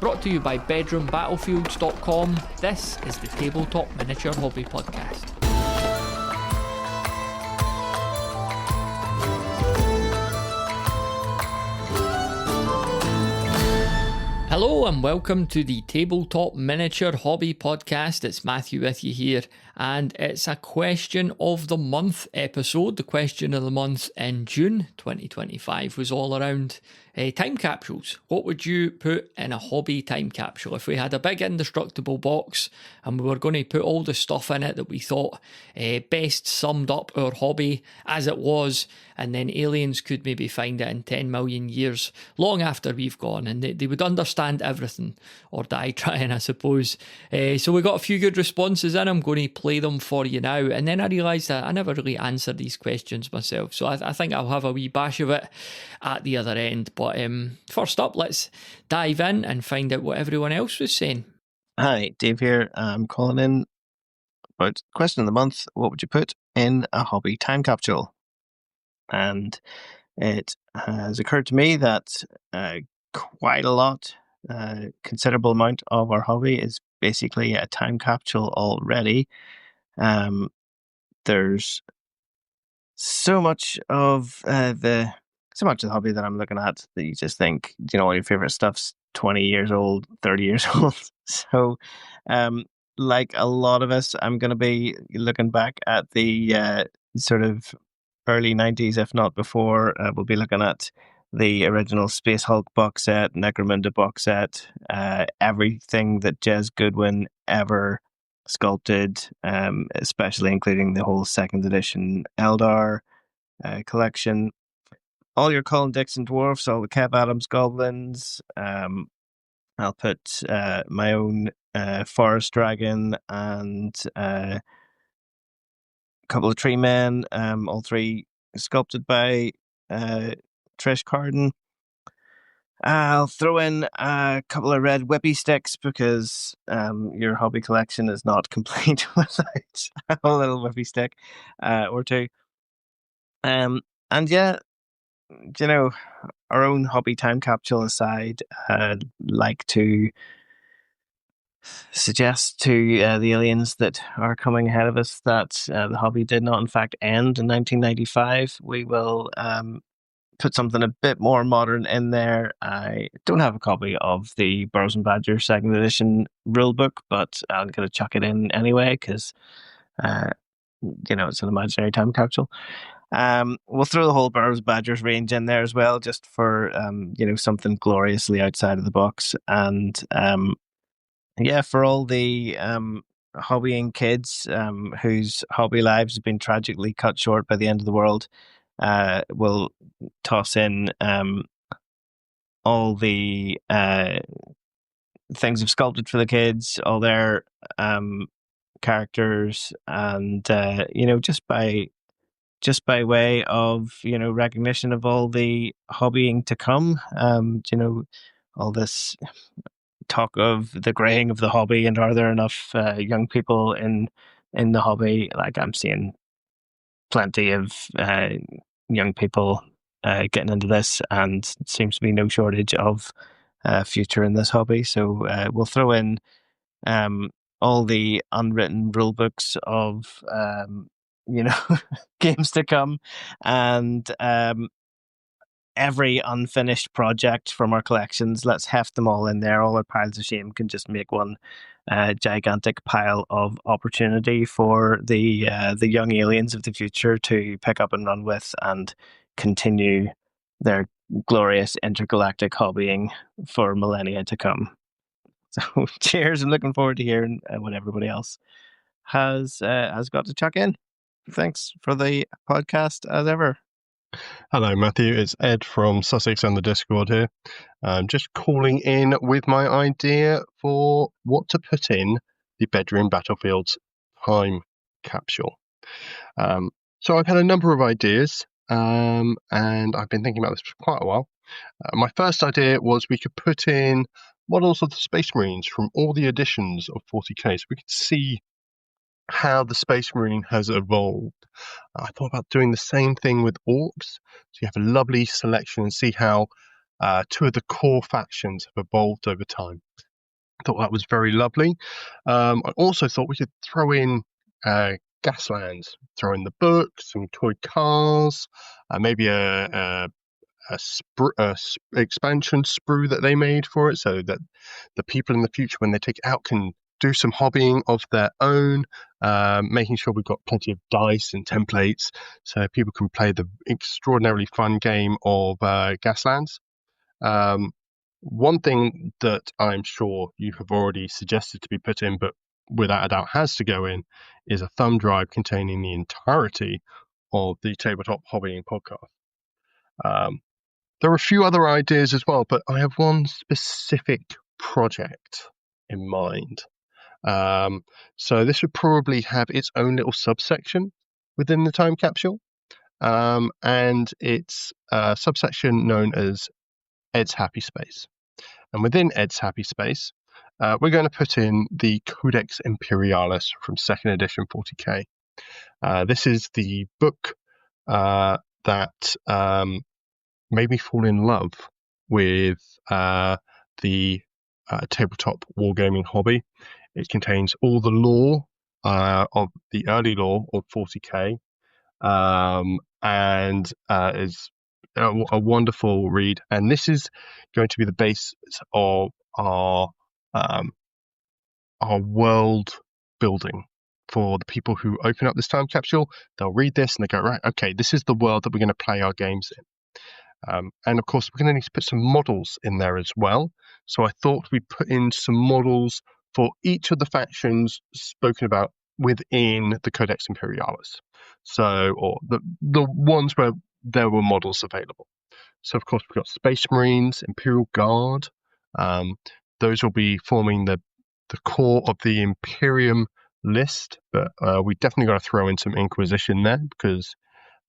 Brought to you by bedroombattlefields.com. This is the Tabletop Miniature Hobby Podcast. Hello and welcome to the Tabletop Miniature Hobby Podcast. It's Matthew with you here, and it's a question of the month episode. The question of the month in June 2025 was all around time capsules. What would you put in a hobby time capsule? If we had a big indestructible box and we were going to put all the stuff in it that we thought best summed up our hobby as it was, and then aliens could maybe find it in 10 million years, long after we've gone, and they would understand everything, or die trying, I suppose. So we got a few good responses in. I'm going to play them for you now, and then I realised that I never really answered these questions myself, so I think I'll have a wee bash of it at the other end. But first up, let's dive in and find out what everyone else was saying. Hi, Dave here. I'm calling in about question of the month. What would you put in a hobby time capsule? And it has occurred to me that quite a lot, considerable amount of our hobby is basically a time capsule already. There's so much of the hobby that I'm looking at that you just think, all your favorite stuff's 20 years old, 30 years old. So, like a lot of us, I'm going to be looking back at the sort of early 90s, if not before. We'll be looking at the original Space Hulk box set, Necromunda box set, everything that Jez Goodwin ever sculpted, especially including the whole second edition Eldar collection. All your Colin Dixon dwarfs, all the Kev Adams goblins. I'll put my own forest dragon and a couple of tree men, all three sculpted by Trish Carden. I'll throw in a couple of red whippy sticks because your hobby collection is not complete without a little whippy stick or two. And yeah, our own hobby time capsule aside, I'd like to suggest to the aliens that are coming ahead of us that the hobby did not in fact end in 1995. We will put something a bit more modern in there. I don't have a copy of the Burrows and Badger second edition rulebook, but I'm going to chuck it in anyway because it's an imaginary time capsule. We'll throw the whole Burrows Badgers range in there as well, just for something gloriously outside of the box. And for all the hobbying kids whose hobby lives have been tragically cut short by the end of the world, we'll toss in all the things we've sculpted for the kids, all their characters, and just by way of recognition of all the hobbying to come. All this talk of the graying of the hobby, and are there enough young people in the hobby? Like, I'm seeing plenty of young people getting into this, and seems to be no shortage of future in this hobby. So we'll throw in all the unwritten rule books of games to come, and every unfinished project from our collections. Let's heft them all in there. All our piles of shame can just make one gigantic pile of opportunity for the young aliens of the future to pick up and run with and continue their glorious intergalactic hobbying for millennia to come. So cheers, and looking forward to hearing what everybody else has got to chuck in. Thanks for the podcast as ever. Hello, Matthew. It's Ed from Sussex on the Discord here. Just calling in with my idea for what to put in the Bedroom Battlefields time capsule. So I've had a number of ideas, and I've been thinking about this for quite a while. My first idea was we could put in models of the Space Marines from all the editions of 40k, so we could see how the Space Marine has evolved. I thought about doing the same thing with orcs, so you have a lovely selection and see how two of the core factions have evolved over time. I thought that was very lovely. I also thought we could throw in Gaslands, throw in the books, some toy cars, maybe a expansion sprue that they made for it, so that the people in the future, when they take it out, can do some hobbying of their own, making sure we've got plenty of dice and templates so people can play the extraordinarily fun game of Gaslands. One thing that I'm sure you have already suggested to be put in, but without a doubt has to go in, is a thumb drive containing the entirety of the Tabletop Hobbying podcast. There are a few other ideas as well, but I have one specific project in mind. So this would probably have its own little subsection within the time capsule, and it's a subsection known as Ed's Happy Space. And within Ed's Happy Space, we're going to put in the Codex Imperialis from 2nd edition 40k. This is the book that made me fall in love with the tabletop wargaming hobby. It contains all the lore of the early lore of 40k, and is a wonderful read. And this is going to be the base of our world building for the people who open up this time capsule. They'll read this and they go, right, okay, this is the world that we're going to play our games in. And of course, we're going to need to put some models in there as well. So I thought we'd put in some models for each of the factions spoken about within the Codex Imperialis. So, or the ones where there were models available. So of course, we've got Space Marines, Imperial Guard. Those will be forming the core of the Imperium list, but we definitely got to throw in some Inquisition there because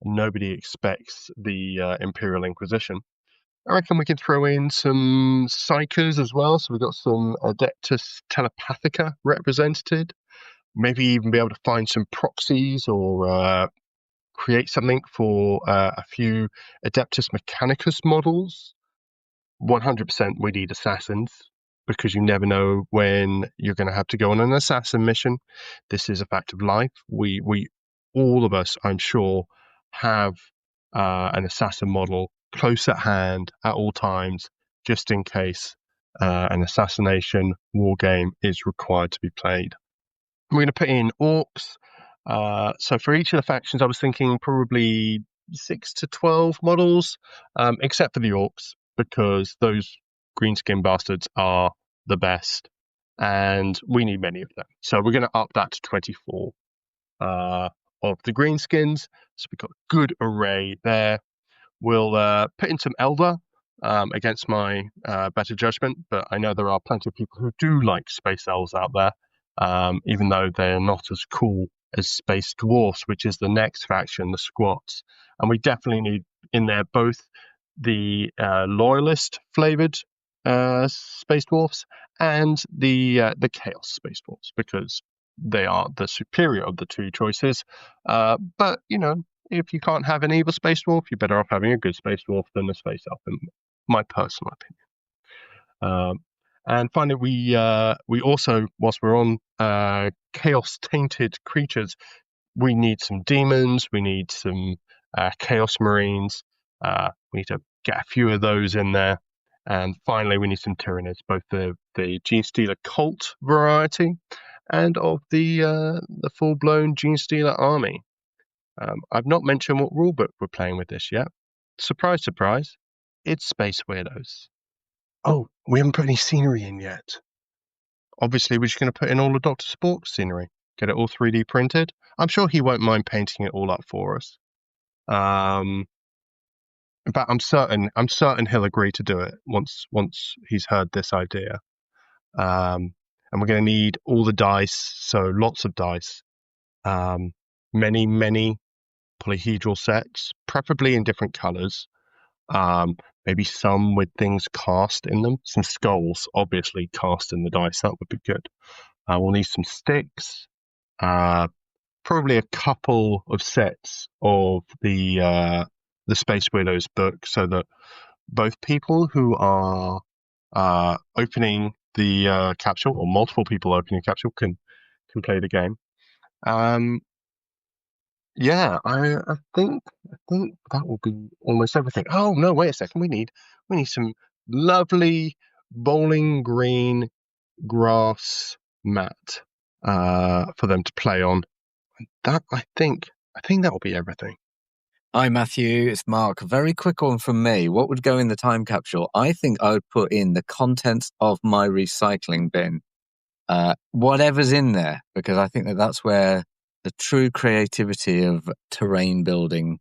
nobody expects the Imperial Inquisition. I reckon we can throw in some Psychers as well. So we've got some Adeptus Telepathica represented. Maybe even be able to find some proxies or create something for a few Adeptus Mechanicus models. 100% we need assassins, because you never know when you're going to have to go on an assassin mission. This is a fact of life. We all of us, I'm sure, have an assassin model close at hand at all times, just in case an assassination war game is required to be played. We're going to put in orcs. So for each of the factions, I was thinking probably 6 to 12 models, except for the orcs, because those greenskin bastards are the best, and we need many of them. So we're going to up that to 24 of the greenskins. So we've got a good array there. We'll put in some Elder against my better judgment, but I know there are plenty of people who do like space elves out there, even though they're not as cool as space dwarfs, which is the next faction, the squats. And we definitely need in there both the loyalist flavored space dwarfs and the chaos space dwarfs, because they are the superior of the two choices. But you know, if you can't have an evil space dwarf, you're better off having a good space dwarf than a space elf, in my personal opinion. And finally, we also, whilst we're on chaos tainted creatures, we need some demons. We need some chaos marines. We need to get a few of those in there. And finally, we need some Tyranids, both the Genestealer cult variety and of the full-blown Genestealer army. I've not mentioned what rulebook we're playing with this yet. Surprise, surprise, it's Space Weirdos. Oh, we haven't put any scenery in yet. Obviously, we're just going to put in all of Dr. Spork's scenery, get it all 3D printed. I'm sure he won't mind painting it all up for us. But I'm certain he'll agree to do it once he's heard this idea. And we're going to need all the dice, so lots of dice. Many polyhedral sets, preferably in different colors. Maybe some with things cast in them. Some skulls, obviously, cast in the dice. That would be good. We'll need some sticks. Probably a couple of sets of the Space Widows book, so that both people who are opening the capsule, or multiple people opening a capsule, can play the game. Yeah, I think that will be almost everything. Oh no, wait a second. We need some lovely bowling green grass mat for them to play on. That I think that will be everything. Hi, Matthew. It's Mark. A very quick one from me. What would go in the time capsule? I think I would put in the contents of my recycling bin. Whatever's in there, because I think that's where the true creativity of terrain building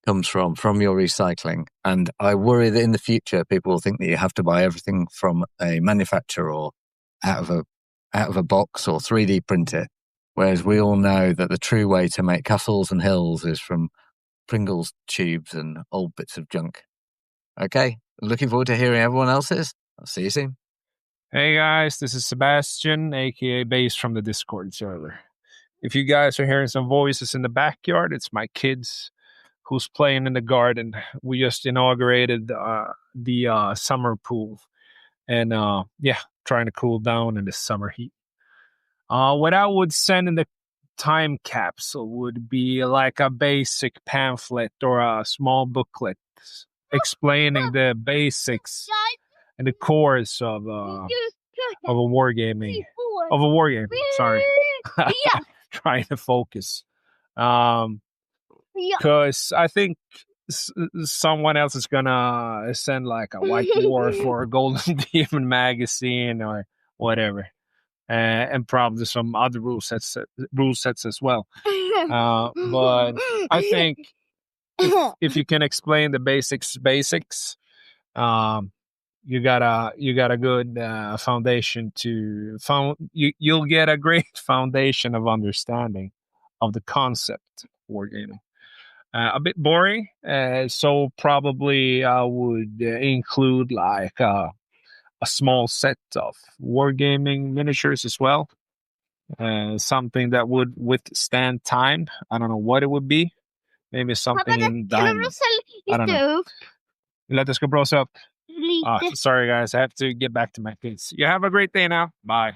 comes from your recycling. And I worry that in the future, people will think that you have to buy everything from a manufacturer or out of a box or 3D print it. Whereas we all know that the true way to make castles and hills is from Pringles tubes and old bits of junk. Okay, looking forward to hearing everyone else's. I'll see you soon. Hey guys, this is Sebastian, aka Base from the Discord server. If you guys are hearing some voices in the backyard, it's my kids who's playing in the garden. We just inaugurated the summer pool, and trying to cool down in the summer heat. What I would send in the time capsule would be like a basic pamphlet or a small booklet explaining the basics and the cores of a wargaming. Sorry, trying to focus. Because I think someone else is gonna send like a white dwarf or a golden demon magazine or whatever, and probably some other rule sets as well. But I think if you can explain the basics, you got a good foundation you'll get a great foundation of understanding of the concept wargaming. A bit boring, so probably I would include like a small set of wargaming miniatures as well. Something that would withstand time. I don't know what it would be. Maybe something in diamond. I don't know. Let us go bros up. Sorry guys, I have to get back to my kids. You have a great day now. Bye.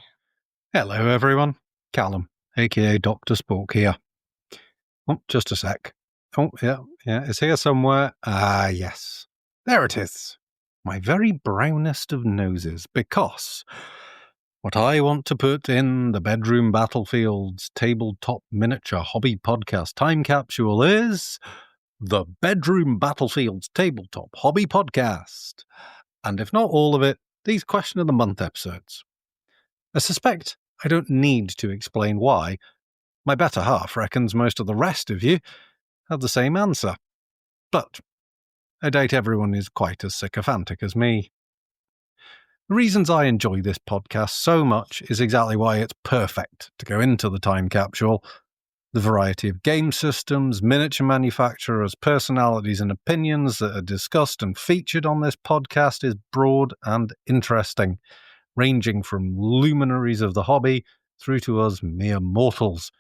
Hello everyone, Callum, aka Dr. Spork here. Oh, just a sec. Oh, yeah, it's here somewhere. Ah, yes. There it is. My very brownest of noses, because what I want to put in the Bedroom Battlefield's tabletop miniature hobby podcast time capsule is the Bedroom Battlefield's tabletop hobby podcast. And if not all of it, these Question of the Month episodes. I suspect I don't need to explain why. My better half reckons most of the rest of you have the same answer. But I doubt everyone is quite as sycophantic as me. The reasons I enjoy this podcast so much is exactly why it's perfect to go into the time capsule. The variety of game systems, miniature manufacturers, personalities and opinions that are discussed and featured on this podcast is broad and interesting, ranging from luminaries of the hobby through to us mere mortals.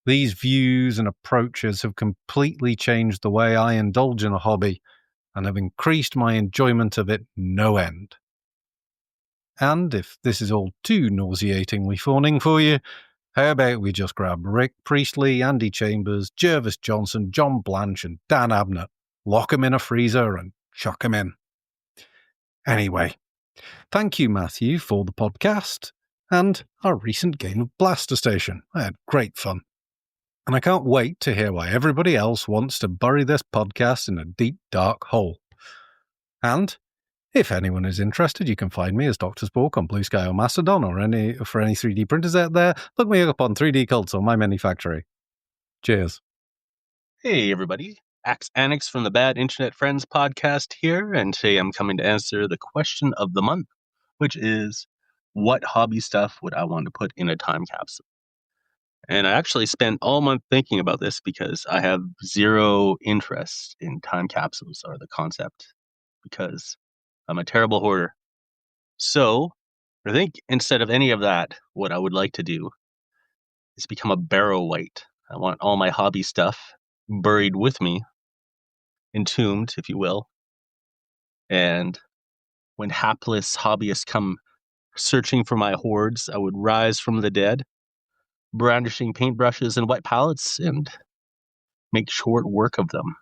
These views and approaches have completely changed the way I indulge in a hobby and have increased my enjoyment of it no end. And if this is all too nauseatingly fawning for you, how about we just grab Rick Priestley, Andy Chambers, Jervis Johnson, John Blanche and Dan Abnett, lock 'em in a freezer and chuck 'em in. Anyway, thank you Matthew for the podcast and our recent game of Blaster Station. I had great fun. And I can't wait to hear why everybody else wants to bury this podcast in a deep, dark hole. And if anyone is interested, you can find me as Dr. Spork on Blue Sky or Mastodon, or for any 3D printers out there, look me up on 3D Cults or My Mini Factory. Cheers. Hey everybody, Axe Annex from the Bad Internet Friends podcast here, and today I'm coming to answer the question of the month, which is, what hobby stuff would I want to put in a time capsule? And I actually spent all month thinking about this because I have zero interest in time capsules or the concept, because I'm a terrible hoarder. So I think instead of any of that, what I would like to do is become a barrow wight. I want all my hobby stuff buried with me, entombed, if you will, And when hapless hobbyists come searching for my hoards, I would rise from the dead, brandishing paintbrushes and wet palettes, and make short work of them.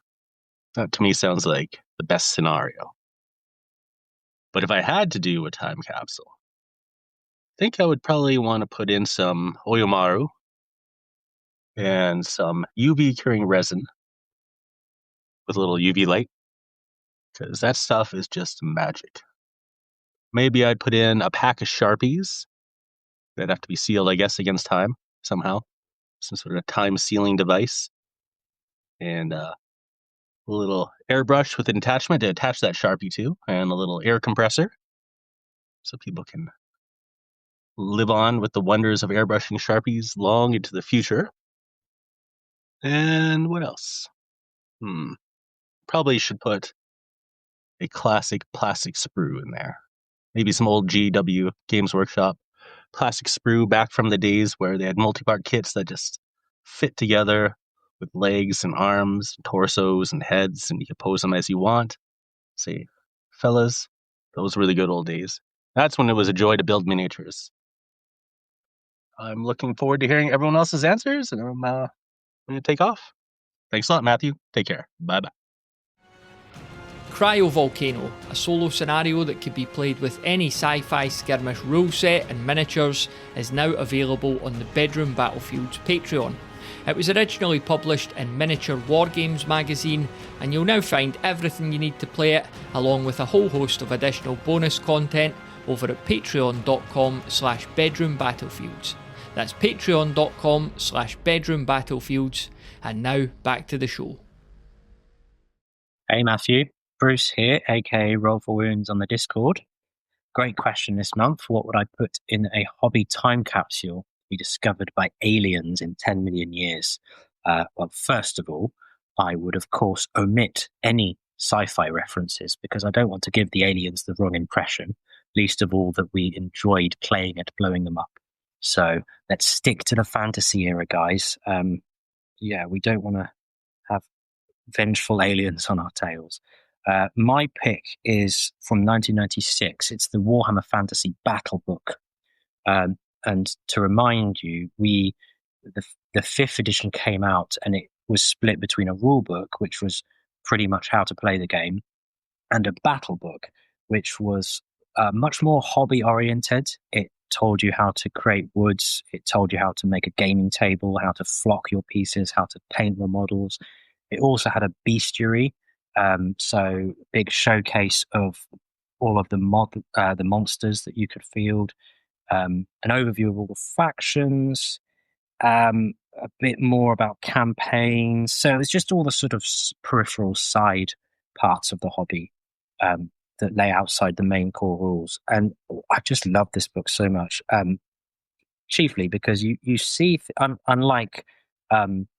That to me sounds like the best scenario. But if I had to do a time capsule, I think I would probably want to put in some Oyomaru and some UV curing resin with a little UV light, because that stuff is just magic. Maybe I'd put in a pack of Sharpies that have to be sealed, I guess, against time somehow. Some sort of time sealing device. And a little airbrush with an attachment to attach that Sharpie to, and a little air compressor so people can live on with the wonders of airbrushing Sharpies long into the future. And what else? Probably should put a classic plastic sprue in there. Maybe some old GW Games Workshop plastic sprue back from the days where they had multi-part kits that just fit together with legs and arms, and torsos and heads, and you could pose them as you want. Say, fellas, those were the good old days. That's when it was a joy to build miniatures. I'm looking forward to hearing everyone else's answers, and I'm going to take off. Thanks a lot, Matthew. Take care. Bye-bye. Cryovolcano, a solo scenario that could be played with any sci-fi skirmish rule set and miniatures, is now available on the Bedroom Battlefields Patreon. It was originally published in Miniature Wargames magazine, and you'll now find everything you need to play it, along with a whole host of additional bonus content over at patreon.com/bedroombattlefields. That's patreon.com/bedroombattlefields. And now back to the show. Hey Matthew, Bruce here, aka Roll for Wounds on the Discord. Great question this month. What would I put in a hobby time capsule to be discovered by aliens in 10 million years? Well, first of all, I would of course omit any sci-fi references because I don't want to give the aliens the wrong impression, least of all that we enjoyed playing at blowing them up. So let's stick to the fantasy era, guys. We don't want to have vengeful aliens on our tails. My pick is from 1996. It's the Warhammer Fantasy Battle Book. And to remind you, the 5th edition came out and it was split between a rule book, which was pretty much how to play the game, and a battle book, which was much more hobby oriented. It told you how to create woods. It told you how to make a gaming table, how to flock your pieces, how to paint your models. It also had a bestiary, so big showcase of all of the monsters that you could field, an overview of all the factions, a bit more about campaigns. So it's just all the sort of peripheral side parts of the hobby that lay outside the main core rules. And I just love this book so much, chiefly because you see, unlike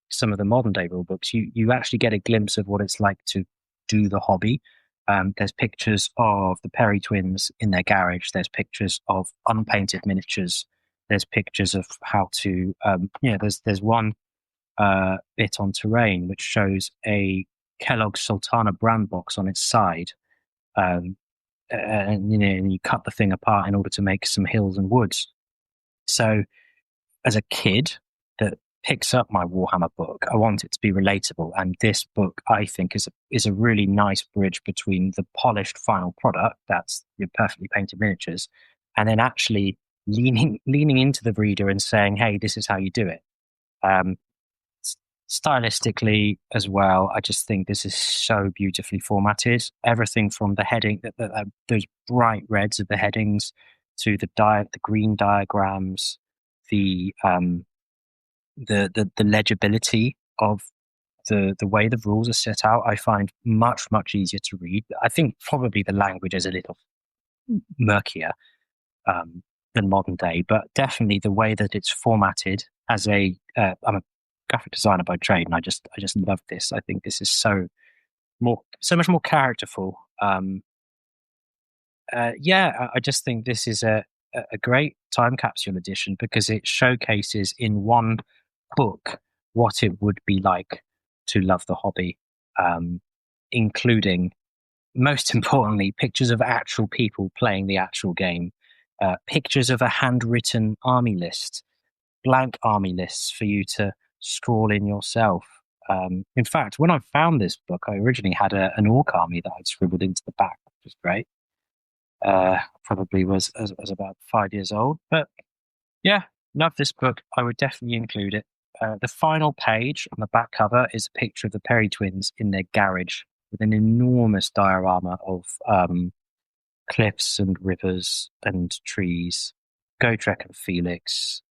some of the modern day rule books, you actually get a glimpse of what it's like to do the hobby. There's pictures of the Perry twins in their garage. There's pictures of unpainted miniatures. There's pictures of how to, there's one bit on terrain which shows a Kellogg's Sultana brand box on its side. And you cut the thing apart in order to make some hills and woods. So as a kid that picks up my Warhammer book, I want it to be relatable. And this book, I think, is a really nice bridge between the polished final product, that's your perfectly painted miniatures, and then actually leaning into the reader and saying, hey, this is how you do it. Stylistically as well, I just think this is so beautifully formatted. Everything from the heading, those bright reds of the headings, to the green diagrams, the legibility of the way the rules are set out, I find much easier to read. I think probably the language is a little murkier than modern day, but definitely the way that it's formatted. I'm a graphic designer by trade, and I just love this. I think this is so much more characterful. I just think this is a great time capsule edition because it showcases in one book what it would be like to love the hobby, including most importantly, pictures of actual people playing the actual game, pictures of a handwritten army list, blank army lists for you to scroll in yourself. In fact, when I found this book, I originally had an orc army that I'd scribbled into the back, which was great. Probably was about 5 years old, but yeah, love this book. I would definitely include it. The final page on the back cover is a picture of the Perry twins in their garage with an enormous diorama of cliffs and rivers and trees, Gotrek and Felix,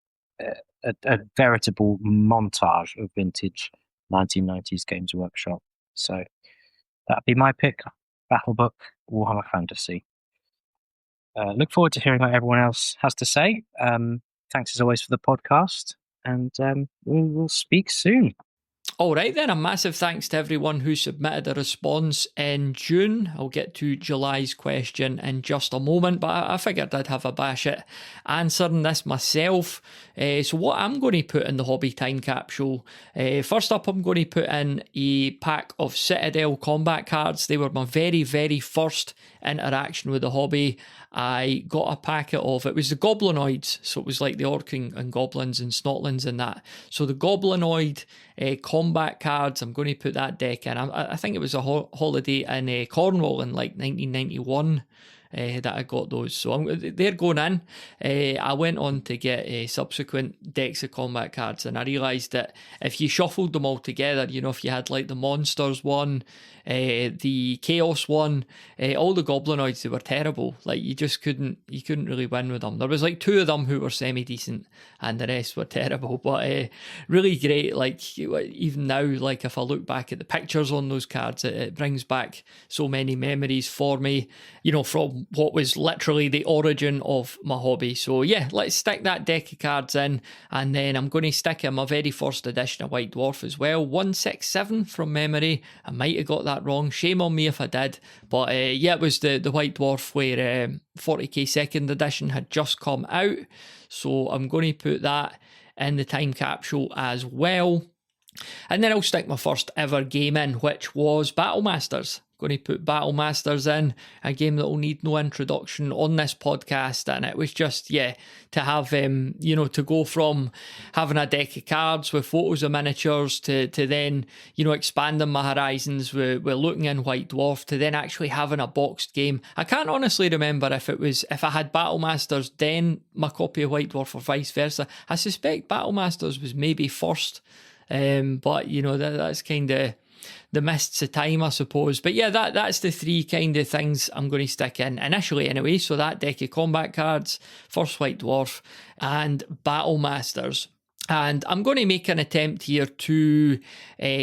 a veritable montage of vintage 1990s Games Workshop. So that'd be my pick. Battle Book, Warhammer Fantasy. Look forward to hearing what everyone else has to say. Thanks as always for the podcast, and we'll speak soon. All right then, a massive thanks to everyone who submitted a response in June. I'll get to July's question in just a moment, but I figured I'd have a bash at answering this myself. So what I'm going to put in the hobby time capsule, first up I'm going to put in a pack of Citadel combat cards. They were my very, very first interaction with the hobby. I got a packet of, it was the Goblinoids, so it was like the Orc and Goblins and Snotlings and that. So the Goblinoid combat cards, I'm going to put that deck in. I think it was a holiday in Cornwall in like 1991 that I got those. So they're going in. I went on to get subsequent decks of combat cards, and I realised that if you shuffled them all together, you know, if you had like the Monsters one, the Chaos one, all the Goblinoids, they were terrible. Like you couldn't really win with them. There was like 2 of them who were semi-decent and the rest were terrible, but really great. Like even now, like if I look back at the pictures on those cards, it brings back so many memories for me, you know, from what was literally the origin of my hobby. So yeah, let's stick that deck of cards in, and then I'm going to stick in my very first edition of White Dwarf as well, 167 from memory. I might have got that wrong, shame on me if I did, but yeah, it was the White Dwarf where 40k second edition had just come out, so I'm going to put that in the time capsule as well. And then I'll stick my first ever game in, which was Battle Masters. Going to put Battle Masters in, a game that will need no introduction on this podcast, and it was just, yeah, to have, you know, to go from having a deck of cards with photos of miniatures to then, you know, expanding my horizons with looking in White Dwarf to then actually having a boxed game. I can't honestly remember if I had Battle Masters then my copy of White Dwarf or vice versa. I suspect Battle Masters was maybe first, but you know, that's kind of the mists of time, I suppose. But yeah, that's the 3 kind of things I'm going to stick in initially anyway. So that deck of combat cards, first White Dwarf, and Battle Masters. And I'm going to make an attempt here to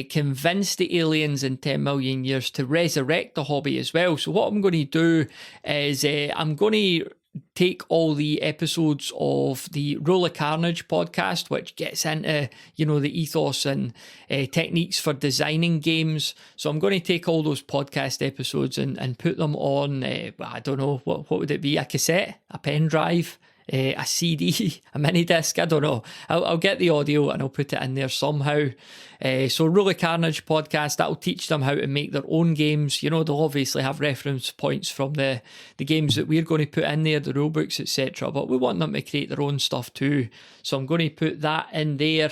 convince the aliens in 10 million years to resurrect the hobby as well. So what I'm going to do is I'm going to take all the episodes of the Rule of Carnage podcast, which gets into, you know, the ethos and techniques for designing games. So I'm going to take all those podcast episodes and put them on, I don't know, what would it be? A cassette? A pen drive? A CD, a mini disc, I don't know. I'll get the audio and I'll put it in there somehow. So Rule of Carnage podcast, that'll teach them how to make their own games. You know, they'll obviously have reference points from the games that we're going to put in there, the rule books, etc. But we want them to create their own stuff too. So I'm going to put that in there.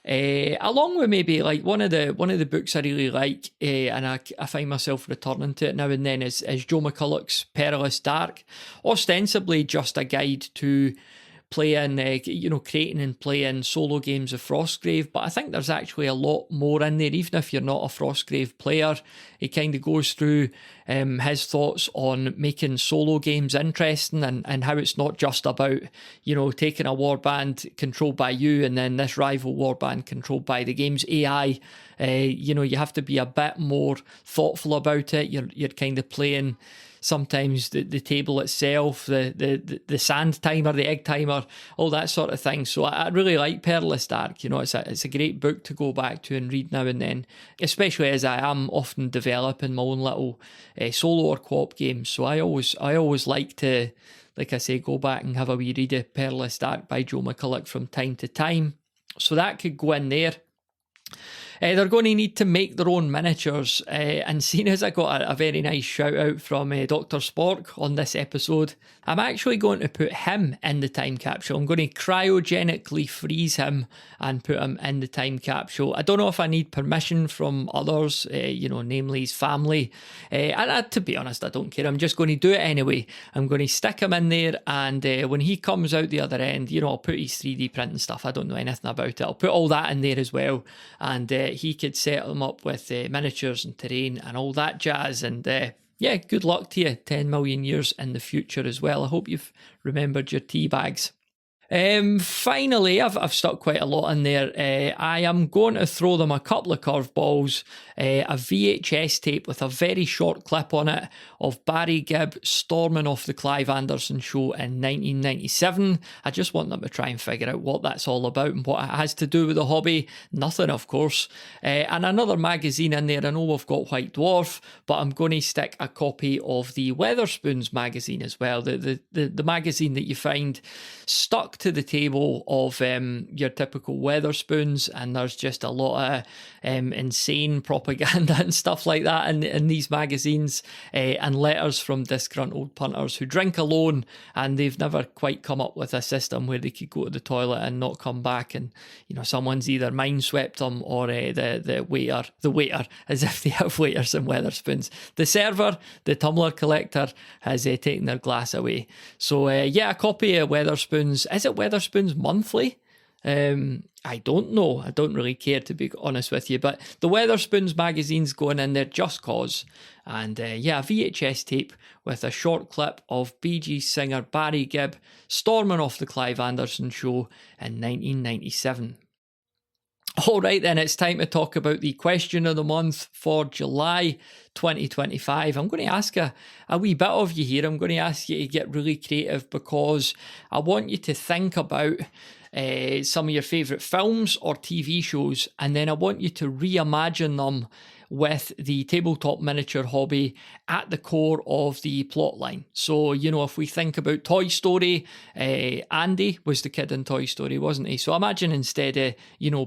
Along with maybe like one of the books I really like, and I find myself returning to it now and then, is Joe McCulloch's Perilous Dark, ostensibly just a guide to playing, creating and playing solo games of Frostgrave, but I think there's actually a lot more in there, even if you're not a Frostgrave player. He kind of goes through his thoughts on making solo games interesting and how it's not just about, you know, taking a warband controlled by you and then this rival warband controlled by the game's AI. You have to be a bit more thoughtful about it. You're kind of playing sometimes the table itself, the sand timer, the egg timer, all that sort of thing. So I really like Perilous Dark. You know, it's a great book to go back to and read now and then, especially as I am often developing my own little solo or co-op games. So I always like to, like I say, go back and have a wee read of Perilous Dark by Joe McCulloch from time to time. So that could go in there. They're going to need to make their own miniatures, and seeing as I got a very nice shout out from Dr. Spork on this episode, I'm actually going to put him in the time capsule. I'm going to cryogenically freeze him and put him in the time capsule. I don't know if I need permission from others, namely his family. And to be honest, I don't care. I'm just going to do it anyway. I'm going to stick him in there, and when he comes out the other end, I'll put his 3D print and stuff. I don't know anything about it. I'll put all that in there as well, and he could set them up with miniatures and terrain and all that jazz. And good luck to you 10 million years in the future as well. I hope you've remembered your tea bags. Finally, I've stuck quite a lot in there. I am going to throw them a couple of curveballs, a VHS tape with a very short clip on it of Barry Gibb storming off the Clive Anderson show in 1997. I just want them to try and figure out what that's all about and what it has to do with the hobby. Nothing, of course. And another magazine in there. I know we've got White Dwarf, but I'm going to stick a copy of the Weatherspoons magazine as well. The magazine that you find stuck to the table of your typical Weatherspoons, and there's just a lot of insane propaganda and stuff like that in these magazines, and letters from disgruntled punters who drink alone, and they've never quite come up with a system where they could go to the toilet and not come back, and someone's either mind-swept them or the waiter, as if they have waiters in Weatherspoons. The server, the tumbler collector, has taken their glass away. So a copy of Weatherspoons. Is it Weatherspoons monthly? I don't know. I don't really care, to be honest with you. But the Weatherspoons magazine's going in there just cause. And a VHS tape with a short clip of Bee Gees singer Barry Gibb storming off the Clive Anderson show in 1997. All right, then, it's time to talk about the question of the month for July 2025. I'm going to ask a wee bit of you here. I'm going to ask you to get really creative, because I want you to think about some of your favourite films or TV shows, and then I want you to reimagine them with the tabletop miniature hobby at the core of the plot line. So, if we think about Toy Story, Andy was the kid in Toy Story, wasn't he? So imagine instead of,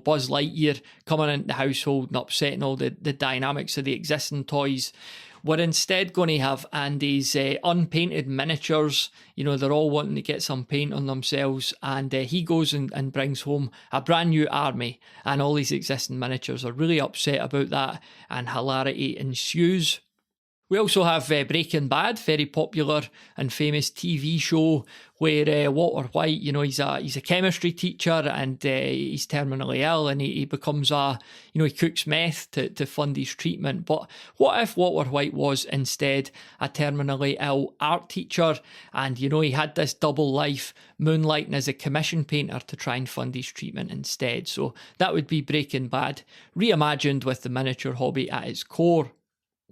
Buzz Lightyear coming into the household and upsetting all the dynamics of the existing toys, we're instead going to have Andy's unpainted miniatures. They're all wanting to get some paint on themselves, and he goes and brings home a brand new army, and all these existing miniatures are really upset about that, and hilarity ensues. We also have Breaking Bad, very popular and famous TV show where Walter White, he's a chemistry teacher, and he's terminally ill, and he becomes he cooks meth to fund his treatment. But what if Walter White was instead a terminally ill art teacher, and he had this double life, moonlighting as a commission painter to try and fund his treatment instead? So that would be Breaking Bad, reimagined with the miniature hobby at its core.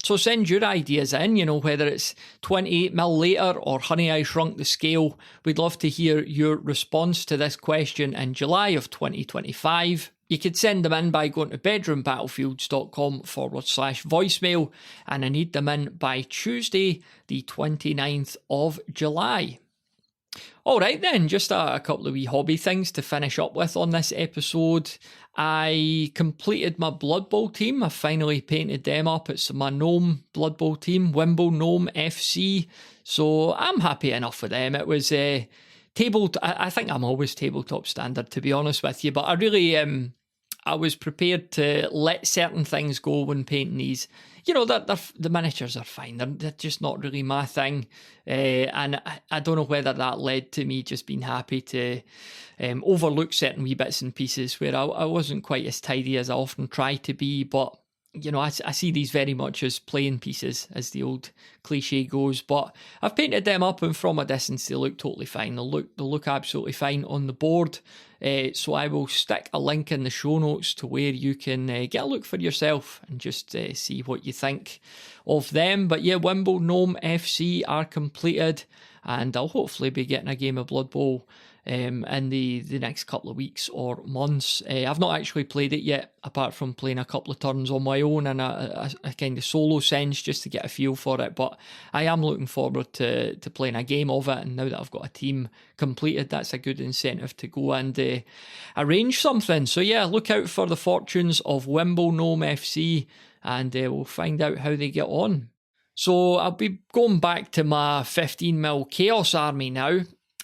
So send your ideas in, whether it's 28 mil later or Honey, I Shrunk the Scale. We'd love to hear your response to this question in July of 2025. You could send them in by going to bedroombattlefields.com/voicemail, and I need them in by Tuesday, the 29th of July. All right then, just a couple of wee hobby things to finish up with on this episode. I completed my Blood Bowl team. I finally painted them up. It's my Gnome Blood Bowl team, Wimble Gnome FC. So I'm happy enough with them. It was I think I'm always tabletop standard, to be honest with you. But I really I was prepared to let certain things go when painting these. The miniatures are fine. They're just not really my thing. And I don't know whether that led to me just being happy to overlook certain wee bits and pieces where I wasn't quite as tidy as I often try to be. But, I see these very much as playing pieces, as the old cliche goes. But I've painted them up, and from a distance they look totally fine. They'll look absolutely fine on the board. So I will stick a link in the show notes to where you can get a look for yourself and just see what you think of them. But Wimble Gnome FC are completed. and I'll hopefully be getting a game of Blood Bowl in the next couple of weeks or months. I've not actually played it yet, apart from playing a couple of turns on my own in a kind of solo sense, just to get a feel for it. But I am looking forward to playing a game of it, and now that I've got a team completed, that's a good incentive to go and arrange something. So yeah, look out for the fortunes of Wimble Gnome FC, and we'll find out how they get on. So I'll be going back to my 15mm Chaos Army now.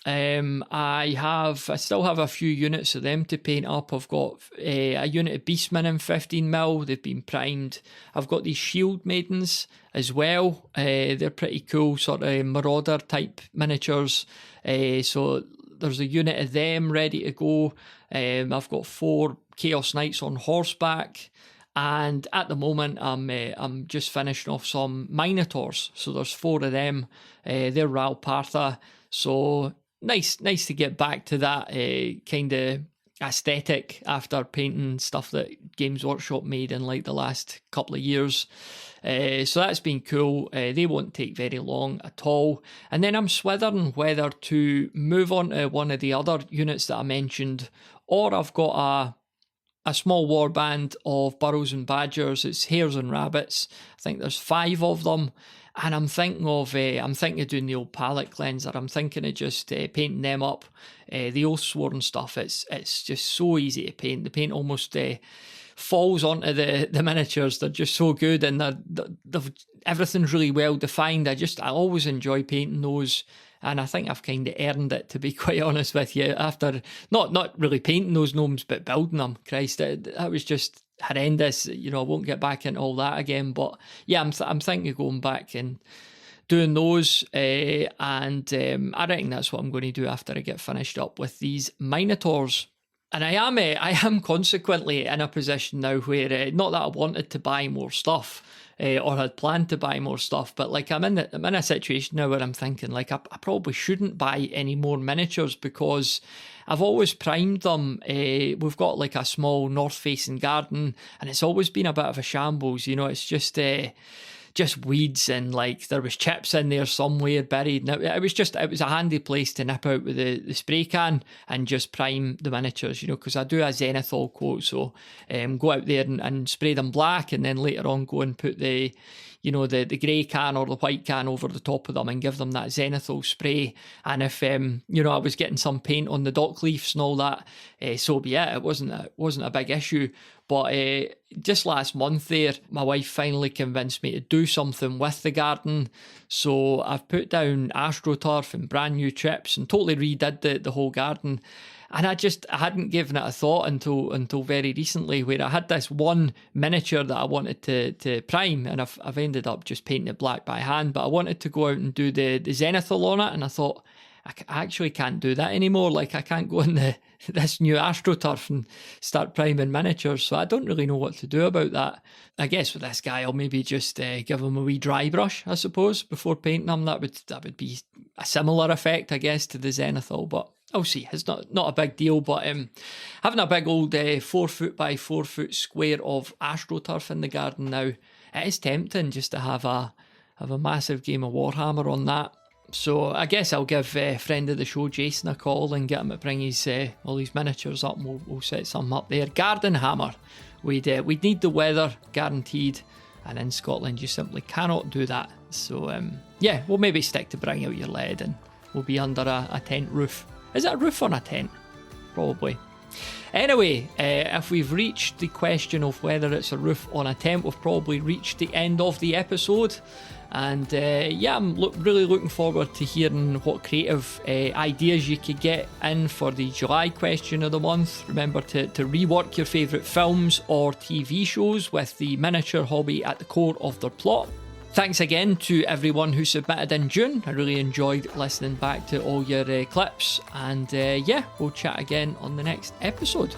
I still have a few units of them to paint up. I've got a unit of Beastmen in 15mm. They've been primed. I've got these Shield Maidens as well. They're pretty cool, sort of Marauder type miniatures. So there's a unit of them ready to go. I've got 4 Chaos Knights on horseback. And at the moment, I'm just finishing off some Minotaurs. So there's 4 of them. They're Ralpartha. So nice to get back to that kind of aesthetic after painting stuff that Games Workshop made in like the last couple of years. So that's been cool. They won't take very long at all. And then I'm swithering whether to move on to one of the other units that I mentioned, or I've got a small warband of Burrows and Badgers. It's Hares and Rabbits. I think there's 5 of them. And I'm thinking of doing the old palette cleanser. I'm thinking of just painting them up. The Oathsworn stuff, it's just so easy to paint. The paint almost falls onto the miniatures. They're just so good, and everything's really well defined. I always enjoy painting those. And I think I've kind of earned it, to be quite honest with you, after not really painting those gnomes, but building them. Christ, that was just horrendous. I won't get back into all that again. But yeah, I'm thinking of going back and doing those. And I reckon that's what I'm going to do after I get finished up with these Minotaurs. And I am consequently in a position now where, not that I wanted to buy more stuff, or had planned to buy more stuff, but like I'm in a situation now where I'm thinking like I probably shouldn't buy any more miniatures, because I've always primed them. We've got like a small north-facing garden, and it's always been a bit of a shambles. It's just weeds, and like there was chips in there somewhere buried. And it was a handy place to nip out with the spray can and just prime the miniatures, because I do a Zenithal quote. So go out there and spray them black, and then later on go and put the grey can or the white can over the top of them and give them that Zenithal spray. And if I was getting some paint on the dock leaves and all that, so be it. It wasn't a big issue. But just last month there, my wife finally convinced me to do something with the garden. So I've put down AstroTurf and brand new chips and totally redid the whole garden. And I hadn't given it a thought until very recently, where I had this one miniature that I wanted to prime, and I've ended up just painting it black by hand. But I wanted to go out and do the Zenithal on it, and I thought, I actually can't do that anymore. Like, I can't go in this new AstroTurf and start priming miniatures, so I don't really know what to do about that. I guess with this guy, I'll maybe just give him a wee dry brush, I suppose, before painting him. That would be a similar effect, I guess, to the Zenithal, but I'll see. It's not a big deal, but having a big old 4 foot by 4 foot square of AstroTurf in the garden now, it is tempting just to have a massive game of Warhammer on that. So I guess I'll give friend of the show Jason a call and get him to bring all his miniatures up, and we'll set some up there. Garden Hammer. We'd need the weather guaranteed, and in Scotland you simply cannot do that. So yeah, we'll maybe stick to Bring Out Your Lead, and we'll be under a tent roof. Is it a roof on a tent? Probably. Anyway, if we've reached the question of whether it's a roof on a tent, we've probably reached the end of the episode. And yeah, I'm really looking forward to hearing what creative ideas you could get in for the July question of the month. Remember to rework your favourite films or TV shows with the miniature hobby at the core of their plot. Thanks again to everyone who submitted in June. I really enjoyed listening back to all your clips. And yeah, we'll chat again on the next episode.